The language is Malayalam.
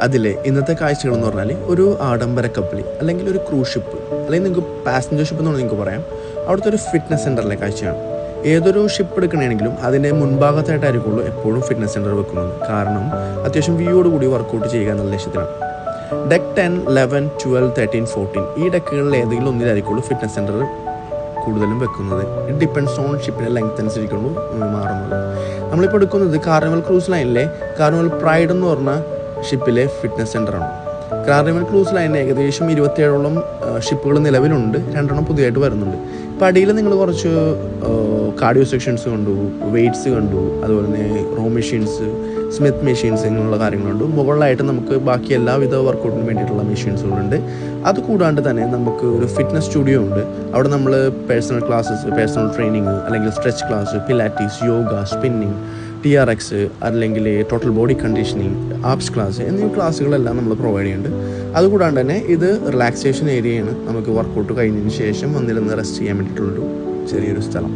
അതിലെ ഇന്നത്തെ കാഴ്ചകൾ എന്ന് പറഞ്ഞാൽ ഒരു ആഡംബര കപ്പൽ അല്ലെങ്കിൽ ഒരു ക്രൂസ് ഷിപ്പ് അല്ലെങ്കിൽ നിങ്ങൾക്ക് പാസഞ്ചർ ഷിപ്പ് എന്ന് നിങ്ങൾക്ക് പറയാം. അവിടുത്തെ ഒരു ഫിറ്റ്നസ് സെൻ്ററിലെ കാഴ്ചയാണ്. ഏതൊരു ഷിപ്പ് എടുക്കണമെങ്കിലും അതിൻ്റെ മുൻഭാഗത്തായിട്ടായിരിക്കുള്ളൂ എപ്പോഴും ഫിറ്റ്നസ് സെൻ്റർ വെക്കുന്നത്. കാരണം അത്യാവശ്യം വ്യൂയോട് കൂടി വർക്കൗട്ട് ചെയ്യുക എന്നുള്ള ലക്ഷ്യത്തിലാണ്. ഡെക്ക് 10, 11, 12, 13, 14 ഈ ഡെക്കുകളിൽ ഏതെങ്കിലും ഒന്നിലായിരിക്കുള്ളൂ ഫിറ്റ്നസ് സെൻ്റർ കൂടുതലും വെക്കുന്നത്. ഇറ്റ് ഡിപ്പെൻഡ്സ് ഓൺ ഷിപ്പിൻ്റെ ലെങ്ത് അനുസരിക്കുള്ളൂ മാറുന്നത്. നമ്മളിപ്പോൾ എടുക്കുന്നത് കാർണിവൽ ക്രൂസ് ലൈനിലെ കാർണിവൽ പ്രൈഡ് എന്ന് പറഞ്ഞ ഷിപ്പിലെ ഫിറ്റ്നസ് സെൻ്ററാണ്. കാർണിവൽ ക്രൂസ് ലൈനിൽ ഏകദേശം 27ഓളം ഷിപ്പുകൾ നിലവിലുണ്ട്. 2 പുതിയതായിട്ട് വരുന്നുണ്ട്. ഇപ്പോൾ അടിയിൽ നിങ്ങൾ കുറച്ച് കാർഡിയോ സെക്ഷൻസ് കണ്ടു, വെയ്റ്റ്സ് കണ്ടു, അതുപോലെ തന്നെ റോ മെഷീൻസ്, സ്മിത്ത് മെഷീൻസ് ഇങ്ങനെയുള്ള കാര്യങ്ങളുണ്ട്. മുകളിലായിട്ട് നമുക്ക് ബാക്കി എല്ലാവിധ വർക്കൗട്ടിന് വേണ്ടിയിട്ടുള്ള മെഷീൻസുകളുണ്ട്. അതുകൂടാണ്ട് തന്നെ നമുക്ക് ഒരു ഫിറ്റ്നസ് സ്റ്റുഡിയോ ഉണ്ട്. അവിടെ നമ്മൾ പേഴ്സണൽ ക്ലാസ്സസ്, പേഴ്സണൽ ട്രെയിനിങ്, അല്ലെങ്കിൽ stretch class, Pilates, yoga, spinning, TRX അല്ലെങ്കിൽ total body conditioning, abs class എന്നീ ക്ലാസ്സുകളെല്ലാം നമ്മൾ പ്രൊവൈഡ് ചെയ്യുന്നുണ്ട്. അതുകൂടാണ്ട് തന്നെ ഇത് റിലാക്സേഷൻ ഏരിയയാണ്. നമുക്ക് വർക്കൗട്ട് കഴിഞ്ഞതിന് ശേഷം വന്നിരുന്ന് റെസ്റ്റ് ചെയ്യാൻ വേണ്ടിയിട്ടുള്ളൊരു ചെറിയൊരു സ്ഥലം.